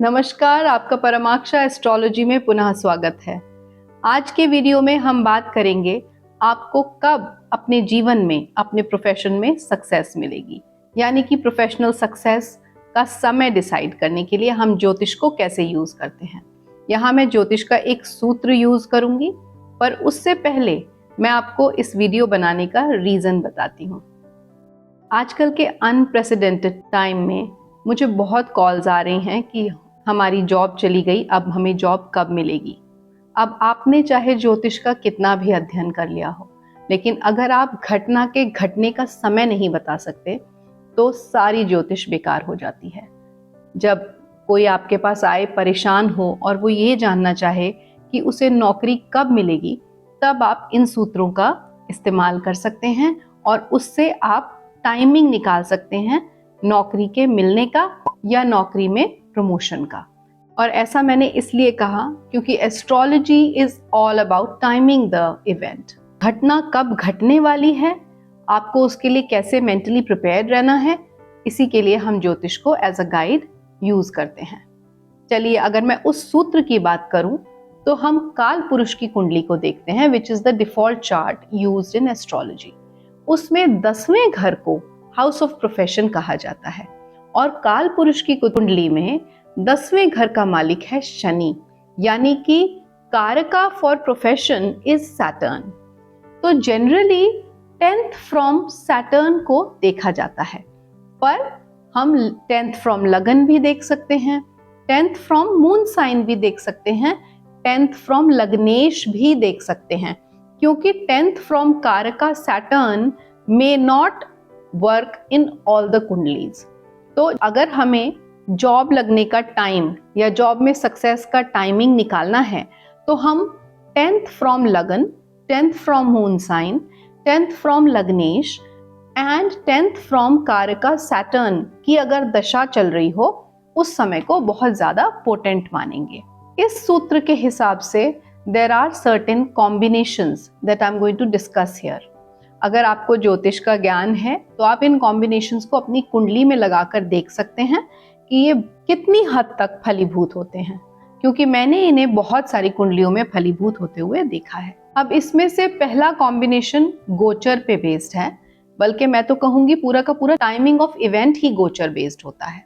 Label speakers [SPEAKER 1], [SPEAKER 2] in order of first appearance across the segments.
[SPEAKER 1] नमस्कार, आपका परमाक्षा एस्ट्रोलॉजी में पुनः स्वागत है। आज के वीडियो में हम बात करेंगे आपको कब अपने जीवन में, अपने प्रोफेशन में सक्सेस मिलेगी, यानी कि प्रोफेशनल सक्सेस का समय डिसाइड करने के लिए हम ज्योतिष को कैसे यूज करते हैं। यहाँ मैं ज्योतिष का एक सूत्र यूज करूंगी, पर उससे पहले मैं आपको इस वीडियो बनाने का रीजन बताती हूँ। आजकल के अनप्रेसिडेंटेड टाइम में मुझे बहुत कॉल्स आ रही हैं कि हमारी जॉब चली गई, अब हमें जॉब कब मिलेगी। अब आपने चाहे ज्योतिष का कितना भी अध्ययन कर लिया हो, लेकिन अगर आप घटना के घटने का समय नहीं बता सकते तो सारी ज्योतिष बेकार हो जाती है। जब कोई आपके पास आए परेशान हो और वो ये जानना चाहे कि उसे नौकरी कब मिलेगी, तब आप इन सूत्रों का इस्तेमाल कर सकते हैं और उससे आप टाइमिंग निकाल सकते हैं नौकरी के मिलने का या नौकरी में प्रमोशन का। और ऐसा मैंने इसलिए कहा क्योंकि astrology is all about timing the event. घटना कब घटने वाली है, आपको उसके लिए कैसे मेंटली प्रिपेयर्ड रहना है, इसी के लिए हम ज्योतिष को एज अ गाइड यूज करते हैं। चलिए, अगर मैं उस सूत्र की बात करूं तो हम काल पुरुष की कुंडली को देखते हैं, which is the default chart used in astrology. उसमें 10वें घर को हाउस ऑफ प्रोफेशन कहा जाता है और काल पुरुष की कुंडली में 10वें घर का मालिक है शनि, यानी कि कारका फॉर प्रोफेशन इज सैटर्न। तो जनरली 10th फ्रॉम सैटर्न को देखा जाता है, पर हम 10th फ्रॉम लगन भी देख सकते हैं, 10th फ्रॉम मून साइन भी देख सकते हैं, 10th फ्रॉम लग्नेश भी देख सकते हैं, क्योंकि 10th फ्रॉम कारका Saturn may not work in all the कुंडलीज। तो अगर हमें जॉब लगने का टाइम या जॉब में सक्सेस का टाइमिंग निकालना है तो हम 10th फ्रॉम लगन, 10th from moon sign, 10th from लग्नेश एंड 10th फ्रॉम कारका सैटर्न की अगर दशा चल रही हो, उस समय को बहुत ज्यादा पोटेंट मानेंगे। इस सूत्र के हिसाब से there are certain combinations that I am going to discuss here. अगर आपको ज्योतिष का ज्ञान है तो आप इन कॉम्बिनेशंस को अपनी कुंडली में लगाकर देख सकते हैं कि ये कितनी हद तक फलीभूत होते हैं, क्योंकि मैंने इन्हें बहुत सारी कुंडलियों में फलीभूत होते हुए देखा है। अब इसमें से पहला कॉम्बिनेशन गोचर पे बेस्ड है, बल्कि मैं तो कहूंगी पूरा का पूरा टाइमिंग ऑफ इवेंट ही गोचर बेस्ड होता है।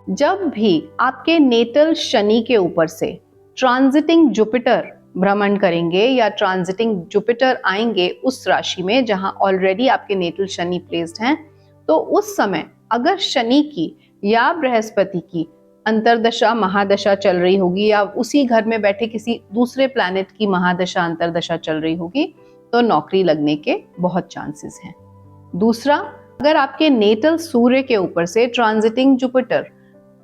[SPEAKER 1] जब भी आपके नेटल शनि के ऊपर से ट्रांजिटिंग जुपिटर भ्रमण करेंगे या ट्रांजिटिंग जुपिटर आएंगे उस राशि में जहां ऑलरेडी आपके नेटल शनि प्लेस्ड हैं, तो उस समय अगर शनि की या बृहस्पति की अंतरदशा महादशा चल रही होगी या उसी घर में बैठे किसी दूसरे प्लैनेट की महादशा अंतरदशा चल रही होगी, तो नौकरी लगने के बहुत चांसेस हैं। दूसरा, अगर आपके नेटल सूर्य के ऊपर से transiting Jupiter,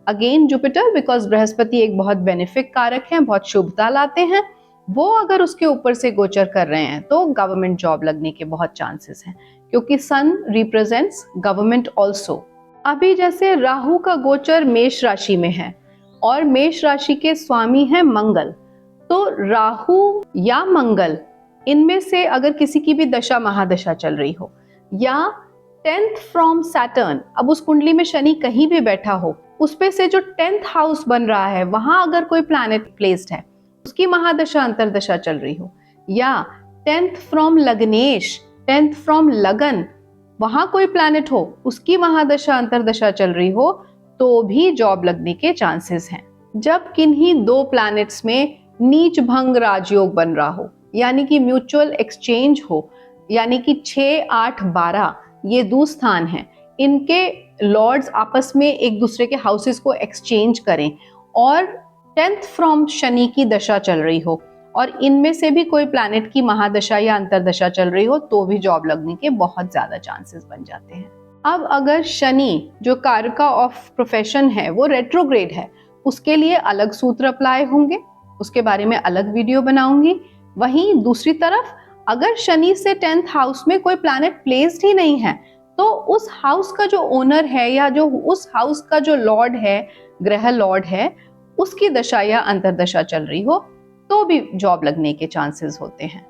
[SPEAKER 1] again Jupiter because Brihaspati एक बहुत बेनिफिक कारक है, बहुत शुभता लाते हैं, वो अगर उसके ऊपर से गोचर कर रहे हैं तो गवर्नमेंट जॉब लगने के बहुत चांसेस हैं, क्योंकि सन रिप्रेजेंट्स गवर्नमेंट ऑल्सो। अभी जैसे राहु का गोचर मेष राशि में है और मेष राशि के स्वामी है मंगल, तो राहु या मंगल इनमें से अगर किसी की भी दशा महादशा चल रही हो या 10th फ्रॉम सैटर्न, अब उस कुंडली में शनि कहीं भी बैठा हो, उसपे से जो 10th हाउस बन रहा है वहां अगर कोई प्लैनेट प्लेस्ड है, उसकी महादशा अंतरदशा चल रही हो, या 10th फ्रॉम लग्नेश, 10th फ्रॉम लगन, वहां कोई प्लैनेट हो, उसकी महादशा अंतरदशा चल रही हो, तो भी जॉब लगने के चांसेस हैं। जब किन्हीं दो प्लैनेट्स में नीच भंग राजयोग बन रहा हो, यानी कि म्यूचुअल एक्सचेंज हो, यानी कि 6, 8, 12 ये दूस्थान हैं, इनके लॉर्ड्स आपस में एक दूसरे के हाउसेस को एक्सचेंज करें और 10th फ्रॉम शनि की दशा चल रही हो और इनमें से भी कोई प्लैनेट की महादशा या अंतरदशा चल रही हो, तो भी जॉब लगने के बहुत ज्यादा चांसेस बन जाते हैं। अब अगर शनि जो कारका ऑफ प्रोफेशन है वो रेट्रोग्रेड है, उसके लिए अलग सूत्र अप्लाई होंगे, उसके बारे में अलग वीडियो बनाऊंगी। वहीं दूसरी तरफ अगर शनि से 10th हाउस में कोई प्लैनेट प्लेस्ड ही नहीं है, तो उस हाउस का जो ओनर है या जो उस हाउस का जो लॉर्ड है, ग्रह लॉर्ड है, उसकी दशा या अंतरदशा चल रही हो, तो भी जॉब लगने के चांसेस होते हैं।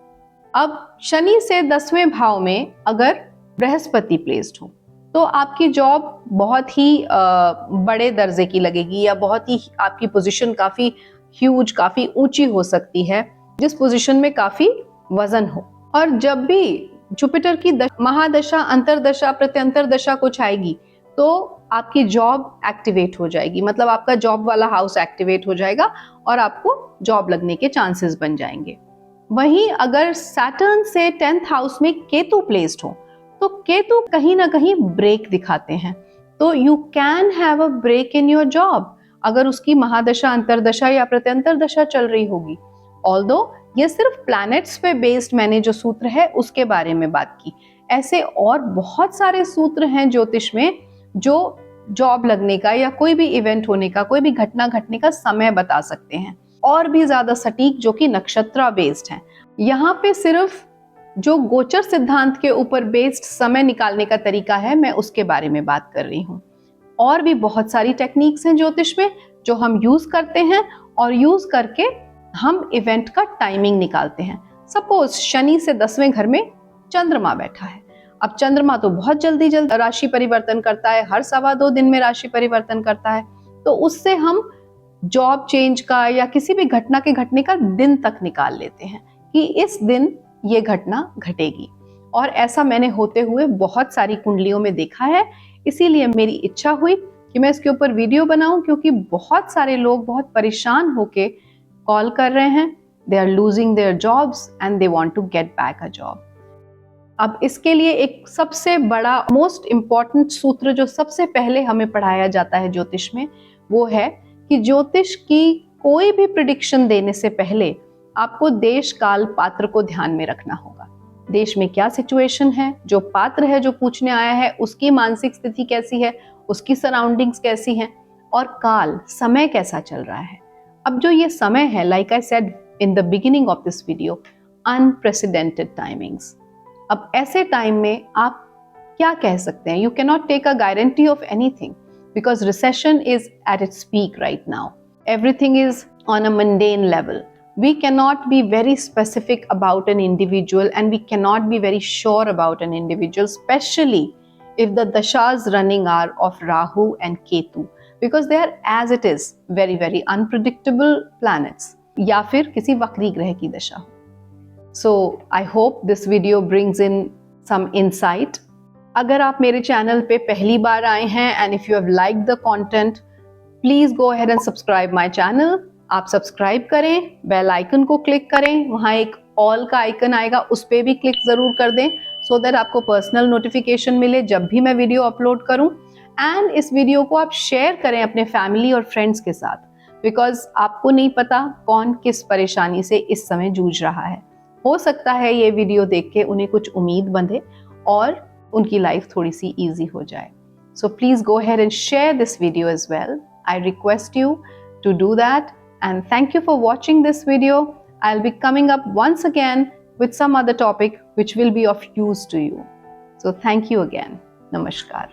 [SPEAKER 1] अब शनि से 10वें भाव में अगर बृहस्पति प्लेस्ड हो, तो आपकी जॉब बहुत ही बड़े दर्जे की लगेगी, या बहुत ही आपकी पोजीशन काफी ह्यूज, काफी ऊंची हो सकती है, जिस पोजीशन में काफी वजन हो। और जब भी जुपिटर की महादशा, अंतरदशा, प्रत्यंतर दशा कुछ आएगी तो आपकी जॉब एक्टिवेट हो जाएगी, मतलब आपका जॉब वाला हाउस एक्टिवेट हो जाएगा और आपको जॉब लगने के चांसेस बन जाएंगे। वहीं अगर सैटर्न से 10th हाउस में केतु प्लेस्ड हो तो केतु कहीं ना कहीं ब्रेक दिखाते हैं, तो you can have a break in your job अगर उसकी महादशा, अंतरदशा या प्रत्यंतर दशा चल रही होगी। ऑल्दो ये सिर्फ प्लैनेट्स पे बेस्ड मैंने जो सूत्र है उसके बारे में बात की, ऐसे और बहुत सारे सूत्र हैं ज्योतिष में जो जॉब लगने का या कोई भी इवेंट होने का, कोई भी घटना घटने का समय बता सकते हैं, और भी ज्यादा सटीक, जो कि नक्षत्र बेस्ड हैं। यहाँ पे सिर्फ जो गोचर सिद्धांत के ऊपर बेस्ड समय निकालने का तरीका है, मैं उसके बारे में बात कर रही हूँ। और भी बहुत सारी टेक्निक्स हैं ज्योतिष में जो हम यूज करते हैं, और यूज करके हम इवेंट का टाइमिंग निकालते हैं। सपोज शनि से 10वें घर में चंद्रमा बैठा है। अब चंद्रमा तो बहुत जल्दी राशि परिवर्तन करता है, हर 2.25 दिन में राशि परिवर्तन करता है, तो उससे हम जॉब चेंज का या किसी भी घटना के घटने का दिन तक निकाल लेते हैं कि इस दिन ये घटना घटेगी। और ऐसा मैंने होते हुए बहुत सारी कुंडलियों में देखा है, इसीलिए मेरी इच्छा हुई कि मैं इसके ऊपर वीडियो बनाऊं, क्योंकि बहुत सारे लोग बहुत परेशान होके कॉल कर रहे हैं, they are losing their jobs and they want to get back a job. अब इसके लिए एक सबसे बड़ा, मोस्ट इम्पॉर्टेंट सूत्र जो सबसे पहले हमें पढ़ाया जाता है ज्योतिष में, वो है कि ज्योतिष की कोई भी प्रिडिक्शन देने से पहले आपको देश, काल, पात्र को ध्यान में रखना होगा। देश में क्या सिचुएशन है, जो पात्र है जो पूछने आया है उसकी मानसिक स्थिति कैसी है, उसकी सराउंडिंग्स कैसी हैं, और काल, समय कैसा चल रहा है। अब जो ये समय है, like I said in the beginning of this video, unprecedented timings. अब ऐसे टाइम में आप क्या कह सकते हैं? You can not take a guarantee of anything because recession is at its peak right now. Everything is on a mundane level. We cannot be very specific about an individual, and we cannot be very sure about an individual, especially if the dashas running are of Rahu and Ketu, because they are, as it is, very very unpredictable planets, या फिर किसी वक्री ग्रह की दशा हो. So I hope this video brings in some insight. अगर आप मेरे चैनल पे पहली बार आए हैं and if you have liked the content, please go ahead and subscribe my channel. आप सब्सक्राइब करें, बेल आइकन को क्लिक करें, वहाँ एक ऑल का आइकन आएगा, उस पर भी क्लिक ज़रूर कर दें सो दैट आपको पर्सनल नोटिफिकेशन मिले जब भी मैं वीडियो अपलोड करूं। एंड इस वीडियो को आप शेयर करें अपने फैमिली और फ्रेंड्स के साथ, बिकॉज आपको नहीं पता कौन किस परेशानी से इस समय जूझ रहा है। हो सकता है ये वीडियो देख के उन्हें कुछ उम्मीद बंधे और उनकी लाइफ थोड़ी सी ईजी हो जाए। So please go ahead and share this video as well. I request you to do that. And thank you for watching this video. I'll be coming up once again with some other topic which will be of use to you. So thank you again. Namaskar.